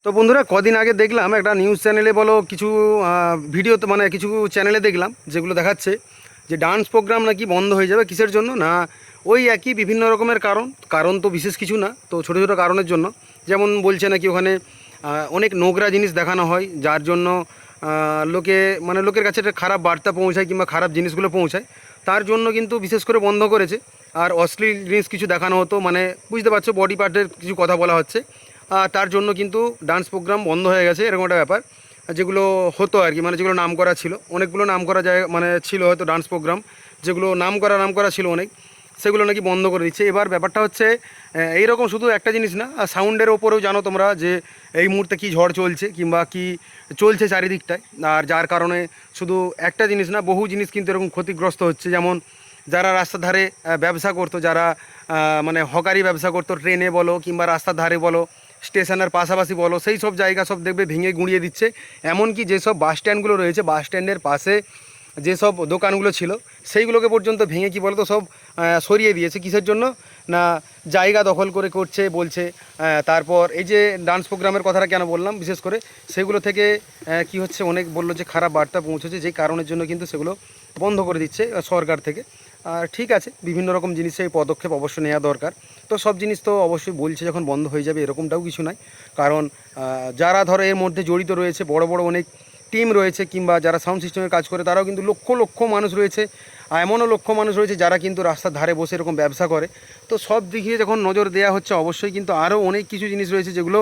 তো বন্ধুরা, কদিন আগে দেখলাম একটা নিউজ চ্যানেলে বলো কিছু ভিডিওতে, মানে কিছু চ্যানেলে দেখলাম যেগুলো দেখাচ্ছে যে ডান্স প্রোগ্রাম নাকি বন্ধ হয়ে যাবে। কিসের জন্য না, ওই একই বিভিন্ন রকমের কারণ তো বিশেষ কিছু না, তো ছোটো ছোটো কারণের জন্য। যেমন বলছে নাকি ওখানে অনেক নোংরা জিনিস দেখানো হয়, যার জন্য লোকের কাছে একটা খারাপ বার্তা পৌঁছায় কিংবা খারাপ জিনিসগুলো পৌঁছায়, তার জন্য কিন্তু বিশেষ করে বন্ধ করেছে। আর অশ্লীল জিনিস কিছু দেখানো হতো, মানে বুঝতে পারছো, বডি পার্টের কিছু কথা বলা হচ্ছে, তার জন্য কিন্তু ডান্স প্রোগ্রাম বন্ধ হয়ে গেছে, এরকম একটা ব্যাপার। যেগুলো হতো আর কি, মানে যেগুলো নাম করা ছিল, অনেকগুলো নাম করা যায়, মানে ছিল হয়তো ডান্স প্রোগ্রাম, যেগুলো নাম করা ছিল অনেক, সেগুলো নাকি বন্ধ করে দিচ্ছে। এবার ব্যাপারটা হচ্ছে এইরকম শুধু একটা জিনিস না, সাউন্ডের ওপরেও জানো তোমরা যে এই মুহূর্তে কী ঝড় চলছে কিংবা কি চলছে চারিদিকটায়। আর যার কারণে শুধু একটা জিনিস না, বহু জিনিস কিন্তু এরকম ক্ষতিগ্রস্ত হচ্ছে। যেমন যারা রাস্তার ধারে ব্যবসা করতো, যারা মানে হকারি ব্যবসা করতো, ট্রেনে বলো কিংবা রাস্তার ধারে বলো, স্টেশনের পাশাপাশি বলো, সেই সব জায়গা সব দেখবে ভেঙে গুঁড়িয়ে দিচ্ছে। এমনকি যেসব বাস স্ট্যান্ডগুলো রয়েছে, বাস স্ট্যান্ডের পাশে যেসব দোকানগুলো ছিল, সেইগুলোকে পর্যন্ত ভেঙে কি বলো তো সব সরিয়ে দিয়েছে। কিসের জন্য না, জায়গা দখল করে করছে বলছে। তারপর এই যে ডান্স প্রোগ্রামের কথাটা কেন বললাম, বিশেষ করে সেগুলো থেকে কি হচ্ছে, অনেক বললো যে খারাপ বার্তা পৌঁছেছে, যে কারণের জন্য কিন্তু সেগুলো বন্ধ করে দিচ্ছে সরকার থেকে। আর ঠিক আছে, বিভিন্ন রকম জিনিসে এই পদক্ষেপ অবশ্যই নেওয়া দরকার। তো সব জিনিস তো অবশ্যই বলছে যখন বন্ধ হয়ে যাবে এরকমটাও কিছু নয়। কারণ যারা ধরো এর মধ্যে জড়িত রয়েছে, বড় বড় অনেক টিম রয়েছে, কিংবা যারা সাউন্ড সিস্টেমের কাজ করে, তারাও কিন্তু লক্ষ লক্ষ মানুষ রয়েছে। আর এমনও লক্ষ মানুষ রয়েছে যারা কিন্তু রাস্তার ধারে বসে এরকম ব্যবসা করে। তো সব দিকে যখন নজর দেওয়া হচ্ছে, অবশ্যই কিন্তু আরও অনেক কিছু জিনিস রয়েছে যেগুলো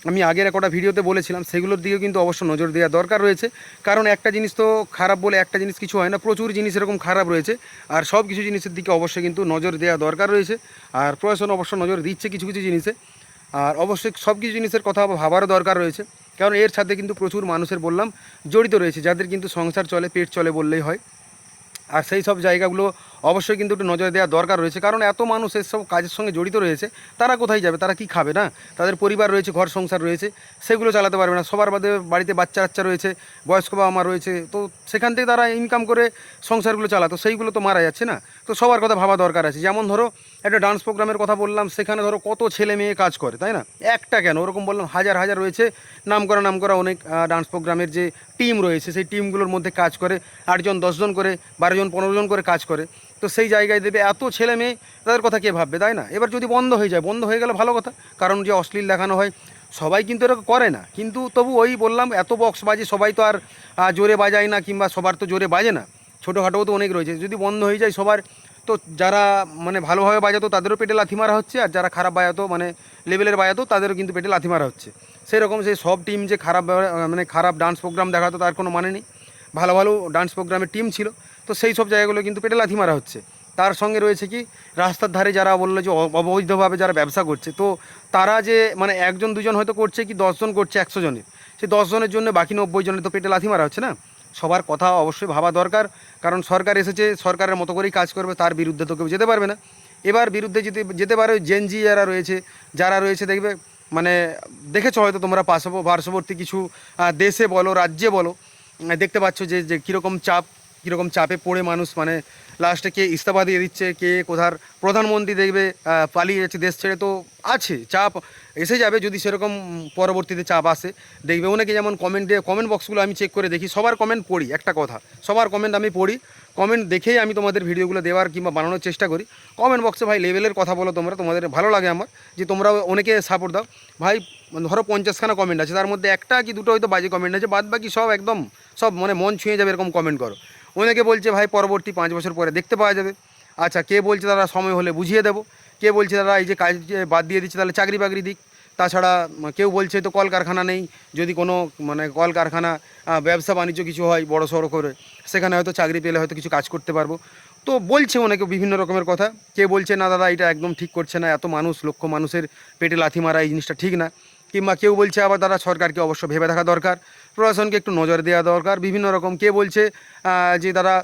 আমি আগের একটা ভিডিওতে বলেছিলাম, সেগুলোর দিকেও কিন্তু অবশ্য নজর দেওয়া দরকার রয়েছে। কারণ একটা জিনিস তো খারাপ বলে একটা জিনিস কিছু হয় না, প্রচুর জিনিস এরকম খারাপ রয়েছে। আর সব কিছু জিনিসের দিকে অবশ্যই কিন্তু নজর দেওয়া দরকার রয়েছে। আর প্রশাসন অবশ্য নজর দিচ্ছে কিছু কিছু জিনিসে। আর অবশ্যই সব কিছু জিনিসের কথা ভাবারও দরকার রয়েছে, কারণ এর সাথে কিন্তু প্রচুর মানুষের বললাম জড়িত রয়েছে, যাদের কিন্তু সংসার চলে, পেট চলে বললেই হয়। আর সেই সব জায়গাগুলো অবশ্যই কিন্তু একটু নজর দেওয়া দরকার রয়েছে। কারণ এত মানুষ এসব কাজের সঙ্গে জড়িত রয়েছে, তারা কোথায় যাবে, তারা কি খাবে না, তাদের পরিবার রয়েছে, ঘর সংসার রয়েছে, সেগুলো চালাতে পারবে না। সবার বাড়িতে বাচ্চা কাচ্চা রয়েছে, বয়স্ক বাবা মা রয়েছে, তো সেখান থেকে তারা ইনকাম করে সংসারগুলো চালাতো, সেইগুলো তো মারা যাচ্ছে না। তো সবার কথা ভাবা দরকার আছে। যেমন ধরো একটা ডান্স প্রোগ্রামের কথা বললাম, সেখানে ধরো কত ছেলে মেয়ে কাজ করে, তাই না? একটা কেন, ওরকম বললাম হাজার হাজার রয়েছে, নাম করা অনেক ডান্স প্রোগ্রামের যে টিম রয়েছে, সেই টিমগুলোর মধ্যে কাজ করে 8 জন 10 জন করে, 12 জন 15 জন করে কাজ করে। তো সেই জায়গায় দেবে এত ছেলে মেয়ে, তাদের কথা কে ভাববে, তাই না? এবার যদি বন্ধ হয়ে যায়, বন্ধ হয়ে গেলে ভালো কথা। কারণ যে অশ্লীল দেখানো হয়, সবাই কিন্তু এটা করে না, কিন্তু তবু ওই বললাম এত বক্স বাজে, সবাই তো আর জোরে বাজায় না, কিংবা সবার তো জোরে বাজে না, ছোটোখাটোও তো অনেক রয়েছে। যদি বন্ধ হয়ে যায় সবার, তো যারা মানে ভালোভাবে বাজাতো তাদেরও পেটে লাথি মারা হচ্ছে, আর যারা খারাপ বাজাতো, মানে লেভেলের বাজাতো, তাদেরও কিন্তু পেটে লাথি মারা হচ্ছে। সেরকম সেই সব টিম যে খারাপ ডান্স প্রোগ্রাম দেখাতো, তার কোনো মানে নেই। ভালো ভালো ডান্স প্রোগ্রামের টিম ছিল, তো সেই সব জায়গাগুলো কিন্তু পেটে লাথি মারা হচ্ছে। তার সঙ্গে রয়েছে কি, রাস্তার ধারে যারা বললো যে অবৈধভাবে যারা ব্যবসা করছে, তো তারা যে মানে 1 জন 2 জন হয়তো করছে, কি 10 জন করছে 100 জনের, সেই 10 জনের জন্য বাকি 90 জনের তো পেটে লাথি মারা হচ্ছে না। সবার কথা অবশ্যই ভাবা দরকার। কারণ সরকার এসেছে, সরকারের মতো করেই কাজ করবে, তার বিরুদ্ধে তো কেউ যেতে পারবে না। এবার বিরুদ্ধে যেতে পারে জেনজি যারা রয়েছে দেখবে, মানে দেখেছো হয়তো তোমরা পার্শ্ববর্তী কিছু দেশে বলো, রাজ্যে বলো, দেখতে পাচ্ছ যে কীরকম চাপে পড়ে মানুষ, মানে লাস্টে কে ইস্তফা দিয়ে দিচ্ছে, কে কোথার প্রধানমন্ত্রী দেখবে পালিয়ে যাচ্ছে দেশ ছেড়ে। তো আছে চাপ, এসে যাবে যদি সেরকম পরবর্তীতে চাপ আসে। দেখবে অনেকে যেমন কমেন্ট বক্সগুলো আমি চেক করে দেখি, সবার কমেন্ট পড়ি, একটা কথা, সবার কমেন্ট আমি পড়ি। কমেন্ট দেখেই আমি তোমাদের ভিডিওগুলো দেওয়ার কিংবা বানানোর চেষ্টা করি। কমেন্ট বক্সে ভাই লেভেলের কথা বলো তোমরা, তোমাদের ভালো লাগে আমার যে তোমরাও অনেকে সাপোর্ট দাও। ভাই ধরো 50খানা কমেন্ট আছে, তার মধ্যে একটা কি দুটো হয়তো বাজে কমেন্ট আছে, বাদ বাকি সব একদম সব মানে মন ছুঁয়ে যাবে এরকম কমেন্ট করো। অনেকে বলছে ভাই পরবর্তী 5 বছর পরে দেখতে পাওয়া যাবে। আচ্ছা, কে বলছে তারা সময় হলে বুঝিয়ে দেবো, কে বলছে তারা এই যে কাজ বাদ দিয়ে দিচ্ছে তাহলে চাকরি বাকরি দিক। তাছাড়া কেউ বলছে তো কলকারখানা নেই, যদি কোনো মানে কলকারখানা ব্যবসা বাণিজ্য কিছু হয় বড় সড়ো করে, সেখানে হয়তো চাকরি পেলে হয়তো কিছু কাজ করতে পারবো। তো বলছে অনেকে বিভিন্ন রকমের কথা। কে বলছে না দাদা এটা একদম ঠিক করছে না, এত মানুষ লক্ষ মানুষের পেটে লাথি মারা এই জিনিসটা ঠিক না। কিংবা কেউ বলছে আবার দাদা সরকারকে অবশ্য ভেবে দেখা দরকার, প্রশাসনকে একটু নজর দেওয়া দরকার, বিভিন্ন রকম। কে বলছে যে দাদা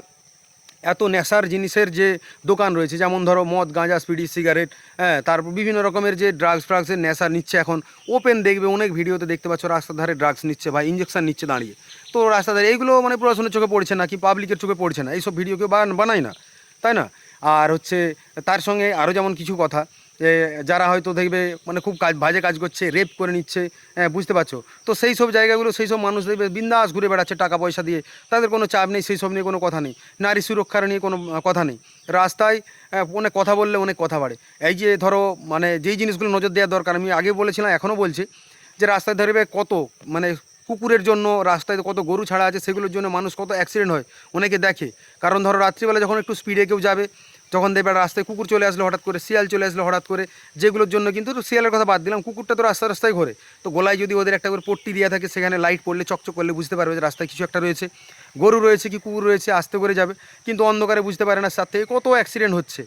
এত নেশার জিনিসের যে দোকান রয়েছে, যেমন ধরো মদ গাঁজা স্পিডি সিগারেট, হ্যাঁ, তারপর বিভিন্ন রকমের যে ড্রাগসের নেশা নিচ্ছে এখন ওপেন, দেখবে অনেক ভিডিওতে দেখতে পাচ্ছ রাস্তার ধারে ড্রাগস নিচ্ছে বা ইঞ্জেকশন নিচ্ছে দাঁড়িয়ে। তো রাস্তার ধারে এইগুলো মানে প্রশাসনের চোখে পড়ছে না, কি পাবলিকের চোখে পড়ছে না, এইসব ভিডিও কেউ বানায় না, তাই না? আর হচ্ছে তার সঙ্গে আরও যেমন কিছু কথা, যারা হয়তো দেখবে মানে খুব বাজে কাজ করছে, রেপ করে নিচ্ছে, বুঝতে পারছো? তো সেই সব জায়গাগুলো সেই সব মানুষ দেখবে বিন্দাস ঘুরে বেড়াচ্ছে টাকা পয়সা দিয়ে, তাদের কোনো চাপ নেই, সেই সব নিয়ে কোনো কথা নেই, নারী সুরক্ষার নিয়ে কোনো কথা নেই। রাস্তায় অনেক কথা বললে অনেক কথা বাড়ে। এই যে ধরো মানে যেই জিনিসগুলো নজর দেওয়া দরকার, আমি আগে বলেছিলাম এখনও বলছি, যে রাস্তায় ধরবে কত মানে কুকুরের জন্য রাস্তায় কত গরু ছাড়া আছে, সেগুলোর জন্য মানুষ কত অ্যাক্সিডেন্ট হয় অনেকে দেখে। কারণ ধরো রাত্রিবেলা যখন একটু স্পিডে কেউ যাবে, যখন দেখবে রাস্তায় কুকুর চলে আসলো হঠাৎ করে, শিয়াল চলে আসলো হঠাৎ করে, যেগুলোর জন্য কিন্তু, তো শিয়ালের কথা বাদ দিলাম, কুকুরটা তো রাস্তায় রাস্তায় ঘোরে, তো গলায় যদি ওদের একটা করে পট্টি দেওয়া থাকে, সেখানে লাইট পড়লে চকচক করলে বুঝতে পারবে যে রাস্তায় কিছু একটা রয়েছে, গরু রয়েছে কি কুকুর রয়েছে, আস্তে করে যাবে, কিন্তু অন্ধকারে বুঝতে পারে না, তার থেকে কত অ্যাক্সিডেন্ট হচ্ছে।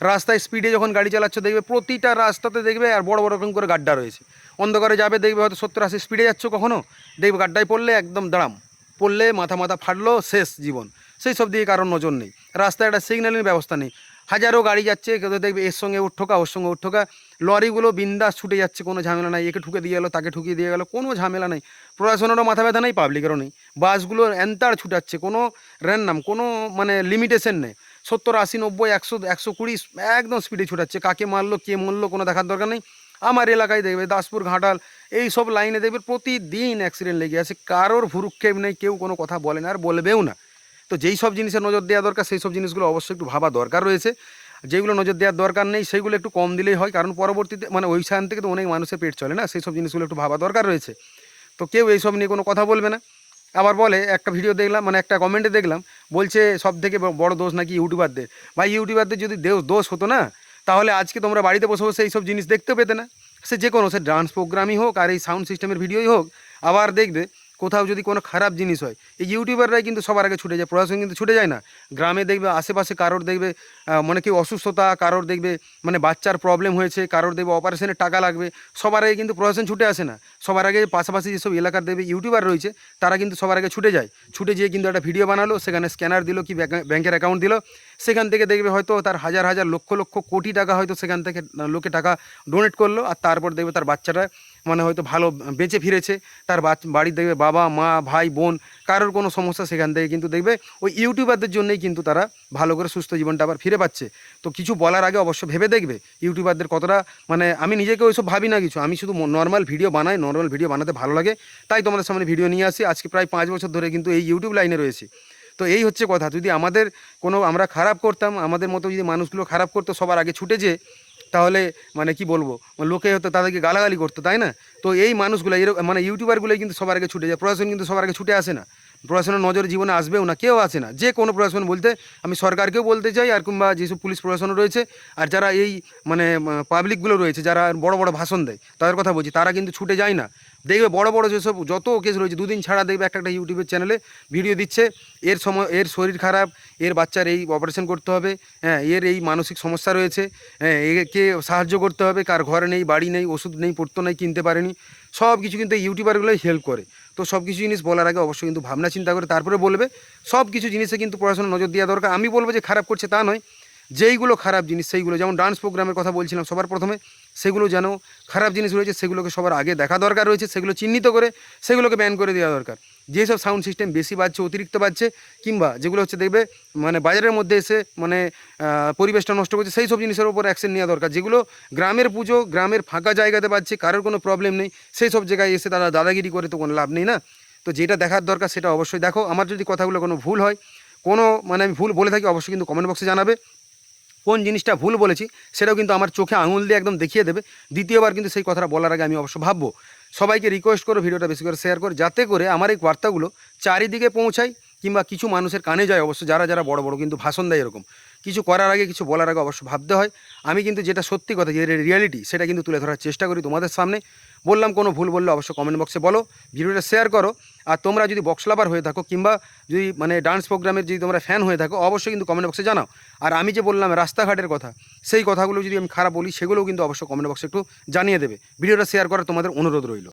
রাস্তায় স্পিডে যখন গাড়ি চালাচ্ছ দেখবে প্রতিটা রাস্তাতে দেখবে আর বড় বড় রকম করে গাড্ডা রয়েছে, অন্ধকারে যাবে দেখবে হয়তো 70-80 স্পিডে যাচ্ছ, কখনো দেখবে গাড্ডায় পড়লে একদম দাঁড়াম, পড়লে মাথা ফাটলো, শেষ জীবন। সেই সব দিকে কারোর নজর নেই, রাস্তায় একটা সিগন্যালের ব্যবস্থা নেই, হাজারো গাড়ি যাচ্ছে, কেউ দেখবে এর সঙ্গে ওর ঠোকা, ওর সঙ্গে ওর ঠোকা, লরিগুলো বিন্দাস ছুটে যাচ্ছে, কোনো ঝামেলা নাই, একে ঠুকে দিয়ে গেলো তাকে ঠুকিয়ে দিয়ে গেলো, কোনো ঝামেলা নেই, প্রশাসনেরও মাথা ব্যথা নেই, পাবলিকেরও নেই, বাসগুলো এন্তার ছুটাচ্ছে, কোনো র্যান্ডাম কোনো মানে লিমিটেশন নেই, 70, 80, 90, 100, 120 একদম স্পিডে ছুটাচ্ছে, কাকে মারলো কে মরলো কোনো দেখার দরকার নেই। আমার এলাকায় দেখবে দাসপুর, ঘাটাল, এই সব লাইনে দেখবে প্রতিদিন অ্যাক্সিডেন্ট লেগে আছে, কারোর ভুরুক্ষেপ নেই, কেউ কোনো কথা বলে না আর বলবেও না। তো যেই সব জিনিসের নজর দেওয়া দরকার সেই সব জিনিসগুলো অবশ্যই একটু ভাবা দরকার রয়েছে, যেগুলো নজর দেওয়ার দরকার নেই সেইগুলো একটু কম দিলেই হয়, কারণ পরবর্তীতে মানে ওই স্থান থেকে তো অনেক মানুষের পেট চলে না, সেই সব জিনিসগুলো একটু ভাবা দরকার রয়েছে। তো কেউ এইসব নিয়ে কোনো কথা বলবে না। আবার বলে, একটা ভিডিও দেখলাম মানে একটা কমেন্টে দেখলাম, বলছে সব থেকে বড় দোষ নাকি ইউটিউবারদের। ভাই ইউটিউবারদের যদি দোষ হতো না, তাহলে আজকে তোমরা বাড়িতে বসে বসে এইসব জিনিস দেখতেও পেতে না, সে যে কোনো, সে ডান্স প্রোগ্রামই হোক আর এই সাউন্ড সিস্টেমের ভিডিওই হোক। আবার দেখবে কোথাও যদি কোনো খারাপ জিনিস হয়, এই ইউটিউবাররাই কিন্তু সবার আগে ছুটে যায়, প্রশাসন কিন্তু ছুটে যায় না। গ্রামে দেখবে আশেপাশে কারোর দেখবে মানে কেউ অসুস্থতা, কারোর দেখবে মানে বাচ্চার প্রবলেম হয়েছে, কারোর দেখবে অপারেশনের টাকা লাগবে, সবার আগে কিন্তু প্রশাসন ছুটে আসে না। সবার আগে পাশাপাশি যেসব এলাকার দেখবে ইউটিউবার রয়েছে, তারা কিন্তু সবার আগে ছুটে যায়, ছুটে যেয়ে কিন্তু একটা ভিডিও বানালো, সেখানে স্ক্যানার দিল কি ব্যাংকের অ্যাকাউন্ট দিল, সেখান থেকে দেখবে হয়তো তার হাজার হাজার লক্ষ লক্ষ কোটি টাকা হয়তো সেখান থেকে লোকে টাকা ডোনেট করলো, আর তারপর দেখবে তার বাচ্চাটা মানে হয়তো ভালো বেঁচে ফিরেছে, তার বাড়ির দেখবে বাবা মা ভাই বোন কারোর কোনো সমস্যা, সেখান থেকে কিন্তু দেখবে ওই ইউটিউবারদের জন্যই কিন্তু তারা ভালো করে সুস্থ জীবনটা আবার ফিরে পাচ্ছে। তো কিছু বলার আগে অবশ্য ভেবে দেখবে ইউটিউবারদের কতটা, মানে আমি নিজেকে ওইসব ভাবি না কিছু, আমি শুধু নর্মাল ভিডিও বানাই, নর্মাল ভিডিও বানাতে ভালো লাগে, তাই তোমাদের সামনে ভিডিও নিয়ে আসি। আজকে প্রায় 5 বছর ধরে কিন্তু এই ইউটিউব লাইনে রয়েছি। তো এই হচ্ছে কথা, যদি আমাদের কোনো আমরা খারাপ করতাম, আমাদের মতো যদি মানুষগুলো খারাপ করতো সবার আগে ছুটে যে, তাহলে মানে কি বলবো, লোকে হয়তো তাদেরকে গালাগালি করতো, তাই না? তো এই মানুষগুলো মানে ইউটিউবারগুলোই কিন্তু সবার আগে ছুটে যায়, প্রশাসন কিন্তু সবার আগে ছুটে আসে না, প্রশাসনের নজর জীবনে আসবেও না, কেউ আসে না। যে কোনো প্রশাসন বলতে আমি সরকারকেও বলতে চাই, আর কিংবা যেসব পুলিশ প্রশাসন রয়েছে, আর যারা এই মানে পাবলিকগুলো রয়েছে যারা বড় বড় ভাষণ দেয় তাদের কথা বলছি, তারা কিন্তু ছুটে যায় না। দেখবে বড় বড় যেসব যত কেস রয়েছে, দুদিন ছাড়া দেখবে একটা একটা ইউটিউবের চ্যানেলে ভিডিও দিচ্ছে, এর শরীর খারাপ, এর বাচ্চার এই অপারেশন করতে হবে, হ্যাঁ এর এই মানসিক সমস্যা রয়েছে, হ্যাঁ একে সাহায্য করতে হবে, কার ঘরে নেই বাড়ি নেই ওষুধ নেই পড়তো নেই কিনতে পারেনি, সব কিছু কিন্তু এই ইউটিউবারগুলোই হেল্প করে। তো সব কিছু জিনিস বলার আগে অবশ্যই কিন্তু ভাবনা চিন্তা করে তারপরে বলবে, সব কিছু জিনিসে কিন্তু পড়াশোনা নজর দেওয়া দরকার। আমি বলবো যে খারাপ করছে তা নয়, যেইগুলো খারাপ জিনিস সেইগুলো, যেমন ডান্স প্রোগ্রামের কথা বলছিলাম সবার প্রথমে, সেগুলো যেন খারাপ জিনিস রয়েছে সেগুলোকে সবার আগে দেখা দরকার রয়েছে, সেগুলো চিহ্নিত করে সেগুলোকে ব্যান করে দেওয়া দরকার। যেসব সাউন্ড সিস্টেম বেশি বাজছে, অতিরিক্ত বাজছে, কিংবা যেগুলো হচ্ছে দেখবে মানে বাজারের মধ্যে এসে মানে পরিবেশটা নষ্ট করছে, সেই সব জিনিসের উপর অ্যাকশন নেওয়া দরকার। যেগুলো গ্রামের পুজো, গ্রামের ফাঁকা জায়গাতে বাজছে, কারোর কোনো প্রবলেম নেই, সেই সব জায়গায় এসে তারা দাদাগিরি করে তো কোনো লাভ নেই না। তো যেটা দেখার দরকার সেটা অবশ্যই দেখো। আমার যদি কথাগুলো কোনো ভুল হয়, কোনো মানে আমি ভুল বলে থাকি, অবশ্যই কিন্তু কমেন্ট বক্সে জানাবে। কোন জিনিসটা ভুল বলেছি সেটাও কিন্তু আমার চোখে আঙুল দিয়ে একদম দেখিয়ে দেবে। দ্বিতীয়বার কিন্তু সেই কথাটা বলার আগে আমি অবশ্য ভাববো। সবাইকে রিকোয়েস্ট করো ভিডিওটা বেশি করে শেয়ার করে, যাতে করে আমার এই বার্তাগুলো চারিদিকে পৌঁছায়, কিংবা কিছু মানুষের কানে যায়। অবশ্য যারা যারা বড় বড় কিন্তু ভাষণ দেয়, এরকম কিছু করার আগে কিছু বলার আগে অবশ্য ভাবতে হয়। আমি কিন্তু যেটা সত্যি কথা, যে রিয়ালিটি, সেটা কিন্তু তুলে ধরার চেষ্টা করি তোমাদের সামনে। বললাম কোনো ভুল বললে অবশ্যই কমেন্ট বক্সে বলো, ভিডিওটা শেয়ার করো। আর তোমরা যদি বক্স লাভার হয়ে থাকো, কিংবা যদি মানে ডান্স প্রোগ্রামের যদি তোমরা ফ্যান হয়ে থাকো, অবশ্যই কিন্তু কমেন্ট বক্সে জানাও। আর আমি যে বললাম রাস্তাঘাটের কথা, সেই কথাগুলো যদি আমি খারাপ বলি, সেগুলোও কিন্তু অবশ্যই কমেন্ট বক্সে একটু জানিয়ে দেবে। ভিডিওটা শেয়ার করার তোমাদের অনুরোধ রইল।